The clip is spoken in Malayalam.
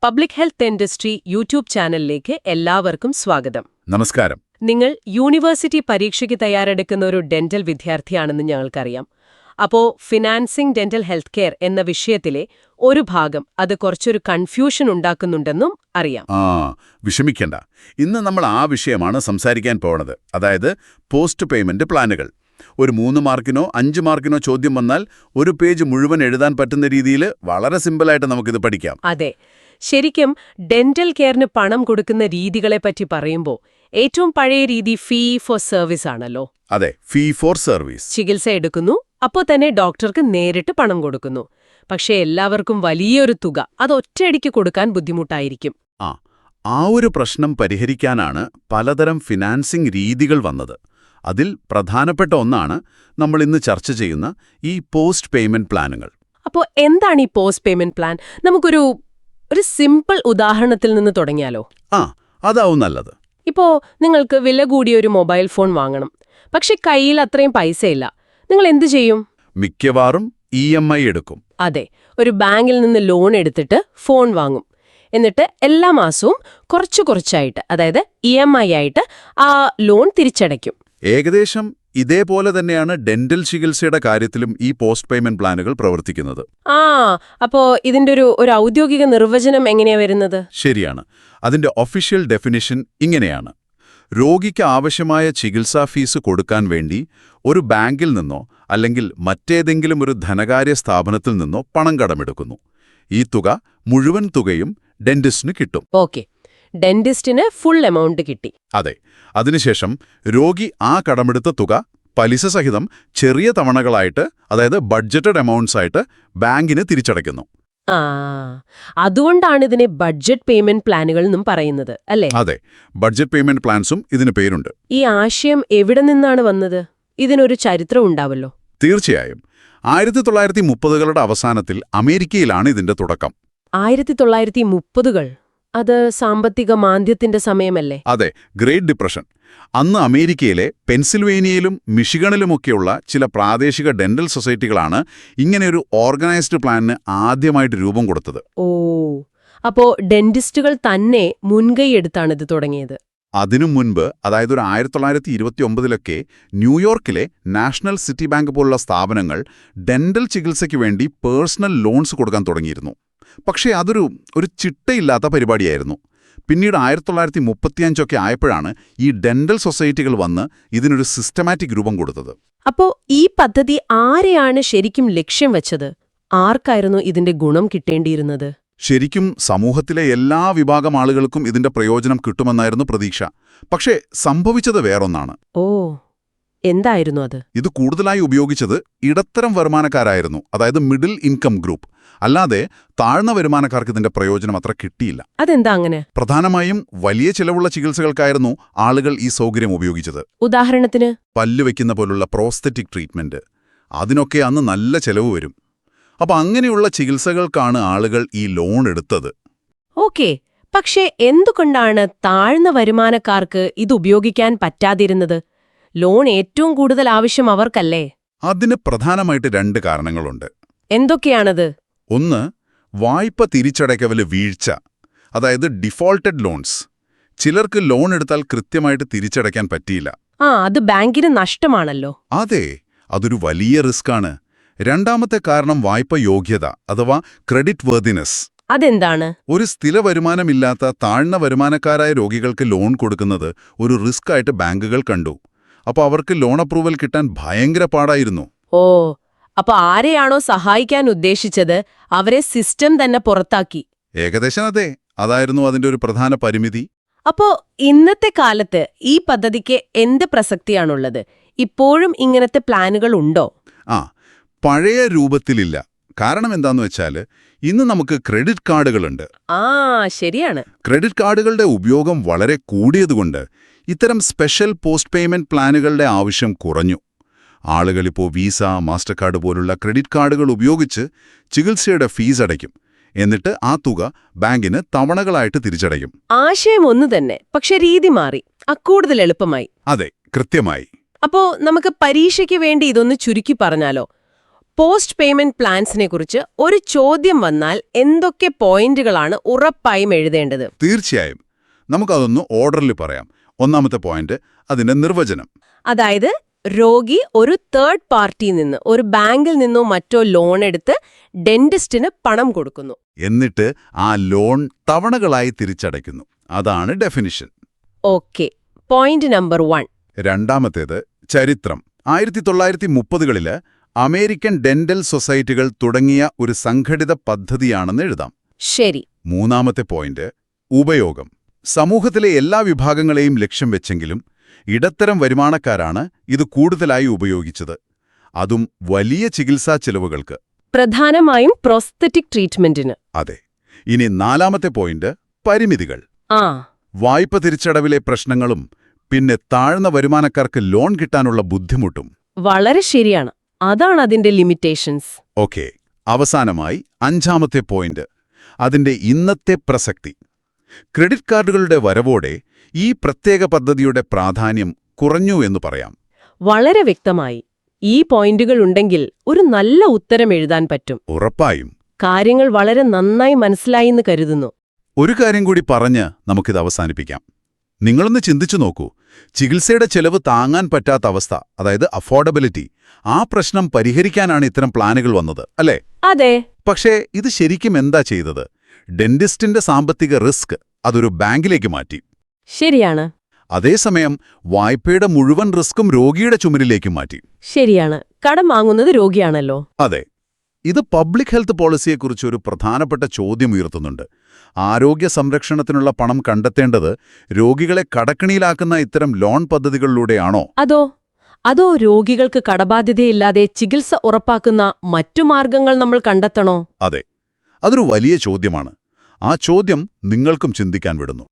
പബ്ലിക് ഹെൽത്ത് ഇൻഡസ്ട്രി യൂട്യൂബ് ചാനലിലേക്ക് എല്ലാവർക്കും സ്വാഗതം. നമസ്കാരം. നിങ്ങൾ യൂണിവേഴ്സിറ്റി പരീക്ഷയ്ക്ക് തയ്യാറെടുക്കുന്ന ഒരു ഡെന്റൽ വിദ്യാർത്ഥിയാണെന്ന് ഞങ്ങൾക്കറിയാം. അപ്പോൾ ഫിനാൻസിംഗ് ഡെന്റൽ ഹെൽത്ത് കെയർ എന്ന വിഷയത്തിലെ ഒരു ഭാഗം അത് കുറച്ചൊരു കൺഫ്യൂഷൻ ഉണ്ടാക്കുന്നുണ്ടെന്നും അറിയാം. വിഷമിക്കണ്ട. ഇന്ന് നമ്മൾ ആ വിഷയമാണ് സംസാരിക്കാൻ പോണത്. അതായത് പോസ്റ്റ് പേയ്മെന്റ് പ്ലാനുകൾ. ഒരു 3 മാർക്കിനോ 5 മാർക്കിനോ ചോദ്യം വന്നാൽ ഒരു പേജ് മുഴുവൻ എഴുതാൻ പറ്റുന്ന രീതിയിൽ വളരെ സിമ്പിളായിട്ട് നമുക്കിത് പഠിക്കാം. അതെ, ശരിക്കും ഡെന്റൽ കെയറിന് പണം കൊടുക്കുന്ന രീതികളെപ്പറ്റി പറയുമ്പോൾ ഏറ്റവും പഴയ രീതി ഫീ ഫോർ സർവീസ് ആണല്ലോ. അതെ, ഫീ ഫോർ സർവീസ്. ചികിത്സ എടുക്കുന്നു, അപ്പോൾ തന്നെ ഡോക്ടർക്ക് നേരിട്ട് പണം കൊടുക്കുന്നു. പക്ഷേ എല്ലാവർക്കും വലിയൊരു തുക അത് ഒറ്റയടിക്ക് കൊടുക്കാൻ ബുദ്ധിമുട്ടായിരിക്കും. ആ ഒരു പ്രശ്നം പരിഹരിക്കാനാണ് പലതരം ഫിനാൻസിംഗ് രീതികൾ വന്നത്. അതിൽ പ്രധാനപ്പെട്ട ഒന്നാണ് നമ്മൾ ഇന്ന് ചർച്ച ചെയ്യുന്ന ഈ പോസ്റ്റ് പേയ്മെന്റ് പ്ലാനുകൾ. അപ്പോൾ എന്താണ് ഈ പോസ്റ്റ് പേയ്മെന്റ് പ്ലാൻ? നമുക്കൊരു സിമ്പിൾ ഉദാഹരണത്തിൽ നിന്ന് തുടങ്ങിയാലോ? അതാവും നല്ലത്. ഇപ്പോ നിങ്ങൾക്ക് വില കൂടിയ ഒരു മൊബൈൽ ഫോൺ വാങ്ങണം, പക്ഷെ കയ്യിൽ അത്രയും പൈസയില്ല. നിങ്ങൾ എന്തു ചെയ്യും? മിക്കവാറും EMI എടുക്കും. അതെ, ഒരു ബാങ്കിൽ നിന്ന് ലോൺ എടുത്തിട്ട് ഫോൺ വാങ്ങും. എന്നിട്ട് എല്ലാ മാസവും കുറച്ചായിട്ട്, അതായത് EMI ആയിട്ട് ആ ലോൺ തിരിച്ചടയ്ക്കും. ഏകദേശം ഇതേപോലെ തന്നെയാണ് ഡെന്റൽ ചികിത്സയുടെ കാര്യത്തിലും ഈ പോസ്റ്റ് പേയ്മെന്റ് പ്ലാനുകൾ പ്രവർത്തിക്കുന്നത്. അപ്പോ ഇതിന്റെ ഒരു ഔദ്യോഗിക നിർവചനം എങ്ങനെയാ വരുന്നത്? ശരിയാണ്. അതിന്റെ ഒഫീഷ്യൽ ഡെഫിനിഷൻ ഇങ്ങനെയാണ്: രോഗിക്ക് ആവശ്യമായ ചികിത്സാ ഫീസ് കൊടുക്കാൻ വേണ്ടി ഒരു ബാങ്കിൽ നിന്നോ അല്ലെങ്കിൽ മറ്റേതെങ്കിലും ഒരു ധനകാര്യ സ്ഥാപനത്തിൽ നിന്നോ പണം കടമെടുക്കുന്നു. ഈ തുക മുഴുവൻ തുകയും ഡെന്റിസ്റ്റിന് കിട്ടും. ഓക്കെ, ഡെന്റിസ്റ്റിന് ഫുൾ എമൗണ്ട് കിട്ടി. അതെ. അതിനുശേഷം രോഗി ആ കടമെടുത്ത തുക പലിശ സഹിതം ചെറിയ തവണകളായിട്ട്, അതായത് ബഡ്ജറ്റഡ് എമൗണ്ട്സ് ആയിട്ട് ബാങ്കിന് തിരിച്ചടയ്ക്കുന്നു. അതുകൊണ്ടാണ് ഇതിനെ ബഡ്ജറ്റ് പേയ്മെന്റ് പ്ലാനുകൾ എന്നും പറയുന്നത്, അല്ലേ? അതെ, ബഡ്ജറ്റ് പേയ്മെന്റ് പ്ലാൻസും ഇതിന് പേരുണ്ട്. ഈ ആശയം എവിടെ നിന്നാണ് വന്നത്? ഇതിനൊരു ചരിത്രം ഉണ്ടാവല്ലോ. തീർച്ചയായും. 1930കളുടെ അവസാനത്തിൽ അമേരിക്കയിലാണ് ഇതിന്റെ തുടക്കം. 1930കൾ? അത് സാമ്പത്തിക മാന്ദ്യത്തിന്റെ സമയമല്ലേ? അതെ, ഗ്രേറ്റ് ഡിപ്രഷൻ. അന്ന് അമേരിക്കയിലെ പെൻസിൽവേനിയയിലും മിഷിഗണിലുമൊക്കെയുള്ള ചില പ്രാദേശിക ഡെന്റൽ സൊസൈറ്റികളാണ് ഇങ്ങനെയൊരു ഓർഗനൈസ്ഡ് പ്ലാനിന് ആദ്യമായിട്ട് രൂപം കൊടുത്തത്. അപ്പോ ഡെന്റിസ്റ്റുകൾ തന്നെ മുൻകൈയെടുത്താണ് ഇത് തുടങ്ങിയത്. അതിനു മുൻപ്, അതായത് ഒരു 1929ലൊക്കെ ന്യൂയോർക്കിലെ നാഷണൽ സിറ്റി ബാങ്ക് പോലുള്ള സ്ഥാപനങ്ങൾ ഡെന്റൽ ചികിത്സയ്ക്ക് വേണ്ടി പേഴ്സണൽ ലോൺസ് കൊടുക്കാൻ തുടങ്ങിയിരുന്നു. പക്ഷേ അതൊരു ചിട്ടയില്ലാത്ത പരിപാടിയായിരുന്നു. പിന്നീട് 1935ഒക്കെ ആയപ്പോഴാണ് ഈ ഡെന്റൽ സൊസൈറ്റികൾ വന്ന് ഇതിനൊരു സിസ്റ്റമാറ്റിക് രൂപം കൊടുത്തത്. അപ്പോ ഈ പദ്ധതി ആരെയാണ് ശരിക്കും ലക്ഷ്യം വെച്ചത്? ആർക്കായിരുന്നു ഇതിന്റെ ഗുണം കിട്ടേണ്ടിയിരുന്നത്? ശരിക്കും സമൂഹത്തിലെ എല്ലാ വിഭാഗം ആളുകൾക്കും ഇതിന്റെ പ്രയോജനം കിട്ടുമെന്നായിരുന്നു പ്രതീക്ഷ. പക്ഷേ സംഭവിച്ചത് വേറൊന്നാണ്. എന്തായിരുന്നു അത്? ഇത് കൂടുതലായി ഉപയോഗിച്ചത് ഇടത്തരം വരുമാനക്കാരായിരുന്നു, അതായത് മിഡിൽ ഇൻകം ഗ്രൂപ്പ്. അല്ലാതെ താഴ്ന്ന വരുമാനക്കാർക്ക് ഇതിന്റെ പ്രയോജനം അത്ര കിട്ടിയില്ല. അതെന്താ അങ്ങനെ? പ്രധാനമായും വലിയ ചിലവുള്ള ചികിത്സകൾക്കായിരുന്നു ആളുകൾ ഈ സൗകര്യം ഉപയോഗിച്ചത്. ഉദാഹരണത്തിന് പല്ലുവെക്കുന്ന പോലുള്ള പ്രോസ്തെറ്റിക് ട്രീറ്റ്മെന്റ്. അതിനൊക്കെ അന്ന് നല്ല ചെലവ് വരും. അപ്പൊ അങ്ങനെയുള്ള ചികിത്സകൾക്കാണ് ആളുകൾ ഈ ലോൺ എടുത്തത്. ഓക്കെ, പക്ഷേ എന്തുകൊണ്ടാണ് താഴ്ന്ന വരുമാനക്കാർക്ക് ഇത് ഉപയോഗിക്കാൻ പറ്റാതിരുന്നത്? ലോൺ ഏറ്റവും കൂടുതൽ ആവശ്യം അവർക്കല്ലേ? അതിന് പ്രധാനമായിട്ട് 2 കാരണങ്ങളുണ്ട്. എന്തൊക്കെയാണത്? ഒന്ന്, വായ്പ തിരിച്ചടയ്ക്കവല് വീഴ്ച, അതായത് ഡിഫോൾട്ടഡ് ലോൺസ്. ചിലർക്ക് ലോൺ എടുത്താൽ കൃത്യമായിട്ട് തിരിച്ചടയ്ക്കാൻ പറ്റിയില്ല. അത് ബാങ്കിന് നഷ്ടമാണല്ലോ. അതെ, അതൊരു വലിയ റിസ്ക്കാണ്. രണ്ടാമത്തെ കാരണം വായ്പ യോഗ്യത, അഥവാ ക്രെഡിറ്റ് വർദിനെസ്. അതെന്താണ്? ഒരു സ്ഥിര വരുമാനമില്ലാത്ത താഴ്ന്ന വരുമാനക്കാരായ രോഗികൾക്ക് ലോൺ കൊടുക്കുന്നത് ഒരു റിസ്ക് ആയിട്ട് ബാങ്കുകൾ കണ്ടു. അപ്പോൾ അവർക്ക് ലോൺ അപ്രൂവൽ കിട്ടാൻ ഭയങ്കര പാടായിരുന്നു. അപ്പൊ ആരെയാണോ സഹായിക്കാൻ ഉദ്ദേശിച്ചത് അവരെ സിസ്റ്റം തന്നെ പുറത്താക്കി. ഏകദേശം അതെ, അതായിരുന്നു അതിന്റെ ഒരു പ്രധാന പരിമിതി. അപ്പോ ഇന്നത്തെ കാലത്ത് ഈ പദ്ധതിക്ക് എന്ത് പ്രസക്തിയാണുള്ളത്? ഇപ്പോഴും ഇങ്ങനത്തെ പ്ലാനുകൾ ഉണ്ടോ? പഴയ രൂപത്തിലില്ല. കാരണം എന്താന്ന് വെച്ചാൽ ഇന്ന് നമുക്ക് ക്രെഡിറ്റ് കാർഡുകളുണ്ട്. ശരിയാണ്. ക്രെഡിറ്റ് കാർഡുകളുടെ ഉപയോഗം വളരെ കൂടിയതുകൊണ്ട് ഇത്തരം സ്പെഷ്യൽ പോസ്റ്റ് പേയ്മെന്റ് പ്ലാനുകളുടെ ആവശ്യം കുറഞ്ഞു. ആളുകളിപ്പോൾ വിസ, മാസ്റ്റർ കാർഡ് പോലുള്ള ക്രെഡിറ്റ് കാർഡുകൾ ഉപയോഗിച്ച് ചികിത്സയുടെ ഫീസ് അടയ്ക്കും. എന്നിട്ട് ആ തുക ബാങ്കിന് തവണകളായിട്ട് തിരിച്ചടയ്ക്കും. ആശയം ഒന്നു തന്നെ, പക്ഷെ രീതി മാറി. കൂടുതൽ എളുപ്പമായി. അതെ, കൃത്യമായി. അപ്പോ നമുക്ക് പരീക്ഷയ്ക്ക് വേണ്ടി ഇതൊന്ന് ചുരുക്കി പറഞ്ഞാലോ? പോസ്റ്റ് പേയ്മെന്റ് പ്ലാൻസിനെ കുറിച്ച് ഒരു ചോദ്യം വന്നാൽ എന്തൊക്കെ പോയിന്റുകളാണ് ഉറപ്പായും എഴുതേണ്ടത്? തീർച്ചയായും. നമുക്കതൊന്ന് ഓർഡറിൽ പറയാം. ഒന്നാമത്തെ പോയിന്റ് അതിന്റെ നിർവചനം. അതായത് രോഗി ഒരു തേർഡ് പാർട്ടിയിൽ നിന്ന്, ഒരു ബാങ്കിൽ നിന്നോ മറ്റോ ലോൺ എടുത്ത് ഡെന്റിസ്റ്റിന് പണം കൊടുക്കുന്നു. എന്നിട്ട് ആ ലോൺ തവണകളായി തിരിച്ചടയ്ക്കുന്നു. അതാണ് ഡെഫിനിഷൻ. ഓക്കെ. Point number 1. രണ്ടാമത്തേത് ചരിത്രം. 1930കളില് അമേരിക്കൻ ഡെന്റൽ സൊസൈറ്റികൾ തുടങ്ങിയ ഒരു സംഘടിത പദ്ധതിയാണെന്ന് എഴുതാം. ശരി. മൂന്നാമത്തെ പോയിന്റ് ഉപയോഗം. സമൂഹത്തിലെ എല്ലാ വിഭാഗങ്ങളെയും ലക്ഷ്യം വെച്ചെങ്കിലും ഇടത്തരം വരുമാനക്കാരാണ് ഇത് കൂടുതലായി ഉപയോഗിച്ചത്. അതും വലിയ ചികിത്സാ ചെലവുകൾക്ക്. പ്രധാനമായും പ്രോസ്തെറ്റിക് ട്രീറ്റ്മെന്റിന്. അതെ. ഇനി നാലാമത്തെ പോയിന്റ് പരിമിതികൾ. ആ, വായ്പ തിരിച്ചടവിലെ പ്രശ്നങ്ങളും പിന്നെ താഴ്ന്ന വരുമാനക്കാർക്ക് ലോൺ കിട്ടാനുള്ള ബുദ്ധിമുട്ടും. വളരെ ശരിയാണ്. അതാണ് അതിന്റെ ലിമിറ്റേഷൻസ്. ഓക്കെ. അവസാനമായി അഞ്ചാമത്തെ പോയിന്റ് അതിന്റെ ഇന്നത്തെ പ്രസക്തി. ക്രെഡിറ്റ് കാർഡുകളുടെ വരവോടെ ഈ പ്രത്യേക പദ്ധതിയുടെ പ്രാധാന്യം കുറഞ്ഞു എന്ന് പറയാം. വളരെ വ്യക്തമായി. ഈ പോയിന്റുകൾ ഉണ്ടെങ്കിൽ ഒരു നല്ല ഉത്തരം എഴുതാൻ പറ്റും. ഉറപ്പായും. കാര്യങ്ങൾ വളരെ നന്നായി മനസ്സിലായിന്ന് കരുതുന്നു. ഒരു കാര്യം കൂടി പറഞ്ഞ് നമുക്കിത് അവസാനിപ്പിക്കാം. നിങ്ങളൊന്ന് ചിന്തിച്ചു നോക്കൂ. ചികിത്സയുടെ ചെലവ് താങ്ങാൻ പറ്റാത്ത അവസ്ഥ, അതായത് അഫോർഡബിലിറ്റി, ആ പ്രശ്നം പരിഹരിക്കാനാണ് ഇത്തരം പ്ലാനുകൾ വന്നത്, അല്ലേ? അതെ. പക്ഷേ ഇത് ശരിക്കും എന്താ ചെയ്തത്? ഡെന്റിസ്റ്റിന്റെ സാമ്പത്തിക റിസ്ക് അതൊരു ബാങ്കിലേക്ക് മാറ്റി. ശരിയാണ്. അതേസമയം വായ്പയുടെ മുഴുവൻ റിസ്ക്കും രോഗിയുടെ ചുമലിലേക്ക് മാറ്റി. ശരിയാണ്. കടം വാങ്ങുന്നത് രോഗിയാണല്ലോ. അതെ. ഇത് പബ്ലിക് ഹെൽത്ത് പോളിസിയെക്കുറിച്ച് ഒരു പ്രധാനപ്പെട്ട ചോദ്യം ഉയർത്തുന്നുണ്ട്. ആരോഗ്യ സംരക്ഷണത്തിനുള്ള പണം കണ്ടെത്തേണ്ടത് രോഗികളെ കടക്കിണിയിലാക്കുന്ന ഇത്തരം ലോൺ പദ്ധതികളിലൂടെയാണോ? അതോ രോഗികൾക്ക് കടബാധ്യതയില്ലാതെ ചികിത്സ ഉറപ്പാക്കുന്ന മറ്റു മാർഗങ്ങൾ നമ്മൾ കണ്ടെത്തണോ? അതെ. അതൊരു വലിയ ചോദ്യമാണ്. ആ ചോദ്യം നിങ്ങൾക്കും ചിന്തിക്കാൻ വിടുന്നു.